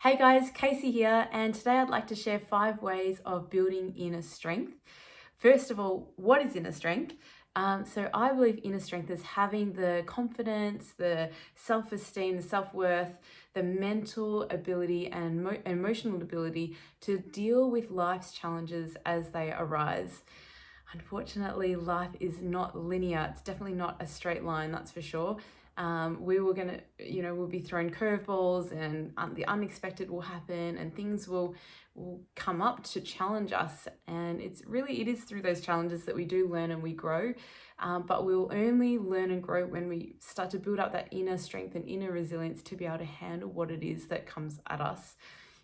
Hey guys, Casey here, and today I'd like to share 5 ways of building inner strength. First of all, what is inner strength? So I believe inner strength is having the confidence, the self-esteem, the self-worth, the mental ability and emotional ability to deal with life's challenges as they arise. Unfortunately, life is not linear. It's definitely not a straight line, that's for sure. We'll be thrown curveballs, and the unexpected will happen, and things will come up to challenge us. And it is through those challenges that we do learn and we grow. But we'll only learn and grow when we start to build up that inner strength and inner resilience to be able to handle what it is that comes at us.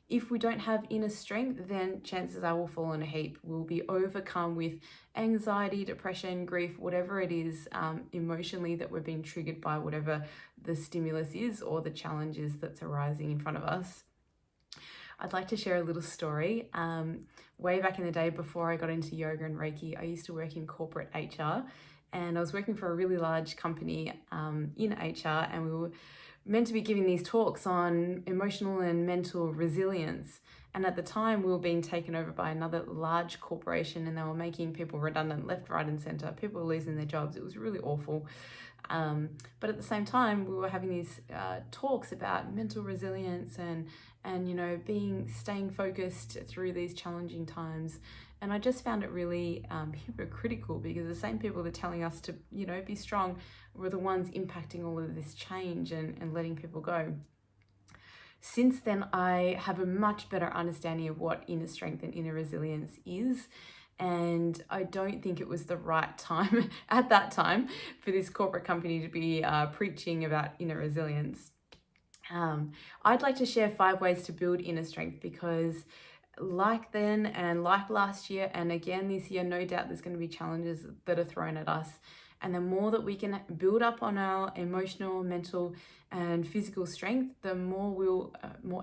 If we don't have inner strength, then chances are we'll fall in a heap. We'll be overcome with anxiety, depression, grief, whatever it is emotionally that we're being triggered by whatever the stimulus is or the challenge is that's arising in front of us. I'd like to share a little story. Way back in the day, before I got into yoga and Reiki, I used to work in corporate HR, and I was working for a really large company in HR, and we were meant to be giving these talks on emotional and mental resilience. And at the time, we were being taken over by another large corporation, and they were making people redundant left, right, and center. People were losing their jobs. It was really awful. But at the same time, we were having these talks about mental resilience and staying focused through these challenging times. And I just found it really hypocritical, because the same people that are telling us to, be strong were the ones impacting all of this change and letting people go. Since then, I have a much better understanding of what inner strength and inner resilience is. And I don't think it was the right time at that time for this corporate company to be preaching about inner resilience. I'd like to share 5 ways to build inner strength, because like then and like last year and again this year, no doubt there's going to be challenges that are thrown at us. And the more that we can build up on our emotional, mental, and physical strength, the more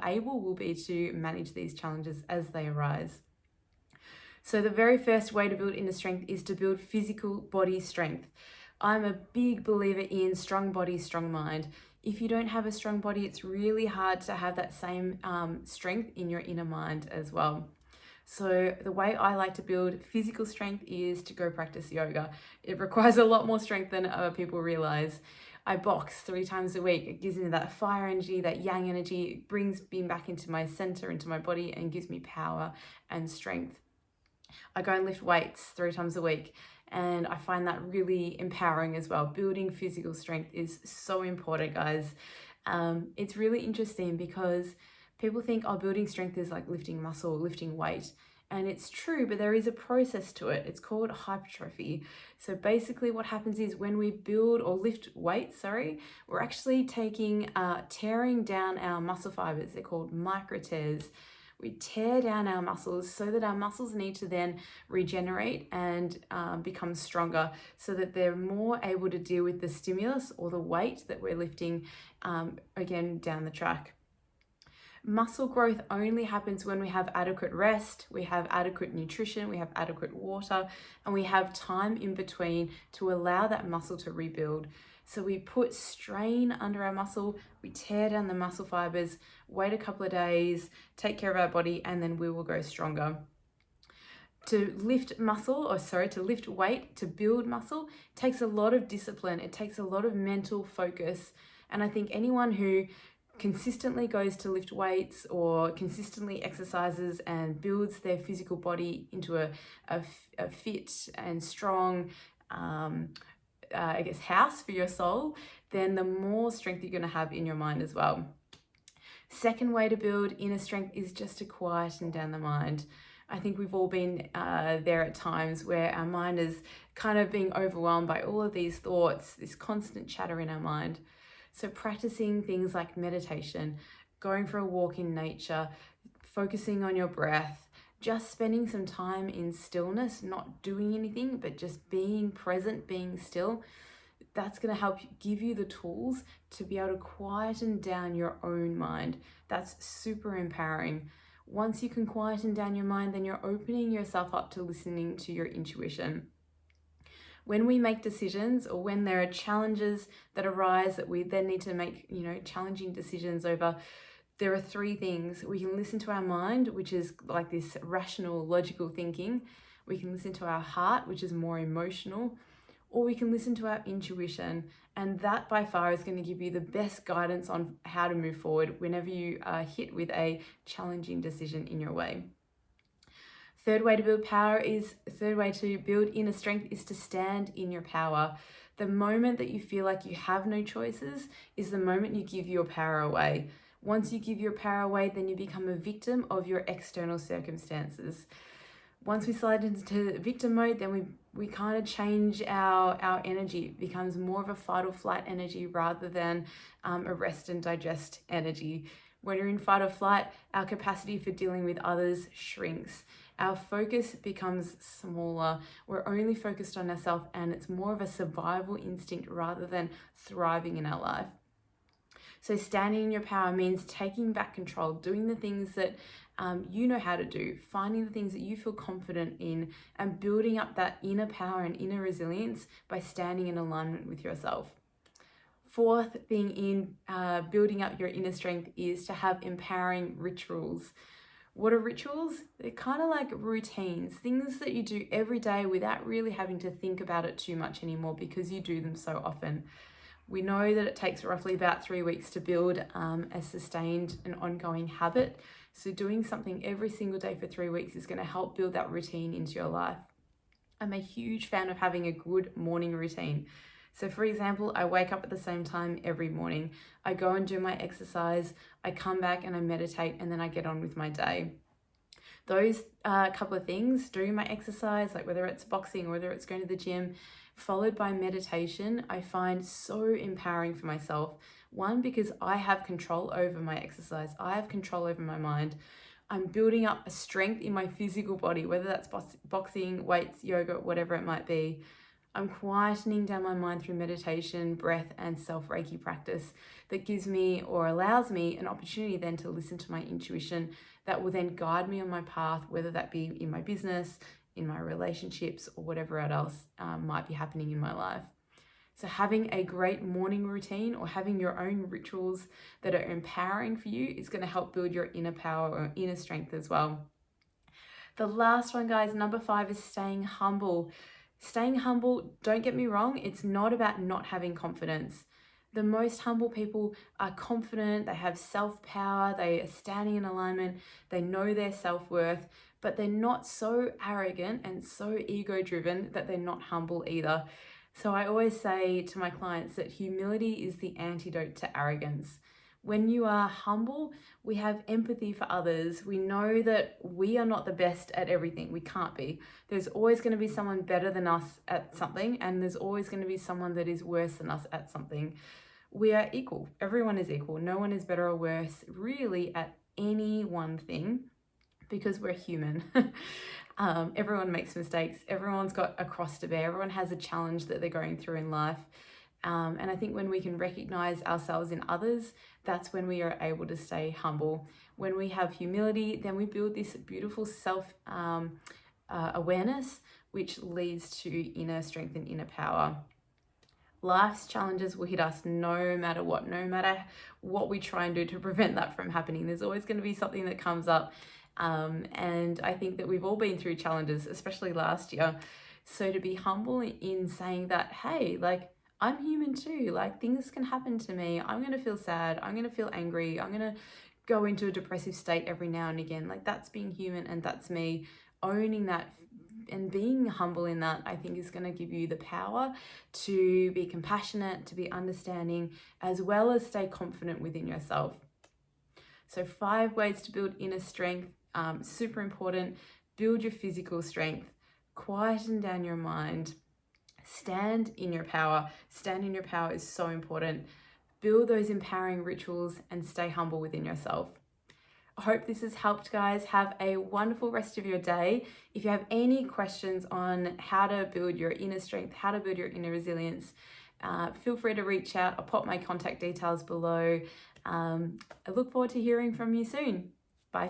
able we'll be to manage these challenges as they arise. So the very first way to build inner strength is to build physical body strength. I'm a big believer in strong body, strong mind. If you don't have a strong body, it's really hard to have that same strength in your inner mind as well. So the way I like to build physical strength is to go practice yoga. It requires a lot more strength than other people realize. I box 3 times a week. It gives me that fire energy, that yang energy. It brings me back into my center, into my body, and gives me power and strength. I go and lift weights 3 times a week, and I find that really empowering as well. Building physical strength is so important, guys. It's really interesting because people think, building strength is like lifting muscle, lifting weight. And it's true, but there is a process to it. It's called hypertrophy. So basically what happens is when we build or lift weights, we're actually tearing down our muscle fibers. They're called micro tears. We tear down our muscles so that our muscles need to then regenerate and become stronger, so that they're more able to deal with the stimulus or the weight that we're lifting again down the track. Muscle growth only happens when we have adequate rest, we have adequate nutrition, we have adequate water, and we have time in between to allow that muscle to rebuild. So we put strain under our muscle, we tear down the muscle fibers, wait a couple of days, take care of our body, and then we will go stronger. To lift weight, to build muscle, takes a lot of discipline. It takes a lot of mental focus. And I think anyone who consistently goes to lift weights or consistently exercises and builds their physical body into a fit and strong house for your soul, then the more strength you're going to have in your mind as well. Second way to build inner strength is just to quieten down the mind. I think we've all been there at times where our mind is kind of being overwhelmed by all of these thoughts, this constant chatter in our mind. So practicing things like meditation, going for a walk in nature, focusing on your breath, just spending some time in stillness, not doing anything, but just being present, being still, that's going to help give you the tools to be able to quieten down your own mind. That's super empowering. Once you can quieten down your mind, then you're opening yourself up to listening to your intuition. When we make decisions, or when there are challenges that arise that we then need to make, challenging decisions over There are three things. We can listen to our mind, which is like this rational, logical thinking. We can listen to our heart, which is more emotional, or we can listen to our intuition. And that by far is going to give you the best guidance on how to move forward whenever you are hit with a challenging decision in your way. Third way to build inner strength is to stand in your power. The moment that you feel like you have no choices is the moment you give your power away. Once you give your power away, then you become a victim of your external circumstances. Once we slide into victim mode, then we kind of change our energy. It becomes more of a fight or flight energy rather than a rest and digest energy. When you're in fight or flight, our capacity for dealing with others shrinks. Our focus becomes smaller. We're only focused on ourselves, and it's more of a survival instinct rather than thriving in our life. So standing in your power means taking back control, doing the things that you know how to do, finding the things that you feel confident in, and building up that inner power and inner resilience by standing in alignment with yourself. Fourth thing in building up your inner strength is to have empowering rituals. What are rituals? They're kind of like routines, things that you do every day without really having to think about it too much anymore because you do them so often. We know that it takes roughly about 3 weeks to build a sustained and ongoing habit. So doing something every single day for 3 weeks is going to help build that routine into your life. I'm a huge fan of having a good morning routine. So for example, I wake up at the same time every morning. I go and do my exercise, I come back and I meditate, and then I get on with my day. Those couple of things, doing my exercise, like whether it's boxing or whether it's going to the gym, followed by meditation, I find so empowering for myself. One, because I have control over my exercise. I have control over my mind. I'm building up a strength in my physical body, whether that's boxing, weights, yoga, whatever it might be. I'm quietening down my mind through meditation, breath, and self-REIKI practice that gives me or allows me an opportunity then to listen to my intuition that will then guide me on my path, whether that be in my business, in my relationships, or whatever else might be happening in my life. So having a great morning routine or having your own rituals that are empowering for you is going to help build your inner power or inner strength as well. The last one, guys, number 5 is staying humble. Staying humble, don't get me wrong, it's not about not having confidence. The most humble people are confident, they have self-power, they are standing in alignment, they know their self-worth, but they're not so arrogant and so ego-driven that they're not humble either. So I always say to my clients that humility is the antidote to arrogance. When you are humble, we have empathy for others. We know that we are not the best at everything. We can't be. There's always going to be someone better than us at something, and there's always going to be someone that is worse than us at something. We are equal. Everyone is equal. No one is better or worse really at any one thing because we're human. Everyone makes mistakes. Everyone's got a cross to bear. Everyone has a challenge that they're going through in life. And I think when we can recognize ourselves in others, that's when we are able to stay humble. When we have humility, then we build this beautiful self-awareness, which leads to inner strength and inner power. Life's challenges will hit us no matter what we try and do to prevent that from happening. There's always going to be something that comes up. And I think that we've all been through challenges, especially last year. So to be humble in saying that, hey, like, I'm human too, like things can happen to me. I'm going to feel sad. I'm going to feel angry. I'm going to go into a depressive state every now and again. Like that's being human and that's me. Owning that and being humble in that, I think is going to give you the power to be compassionate, to be understanding, as well as stay confident within yourself. So 5 ways to build inner strength, super important. Build your physical strength, quieten down your mind, stand in your power. Stand in your power is so important. Build those empowering rituals and stay humble within yourself. I hope this has helped, guys. Have a wonderful rest of your day. If you have any questions on how to build your inner strength, how to build your inner resilience, feel free to reach out. I'll pop my contact details below. I look forward to hearing from you soon.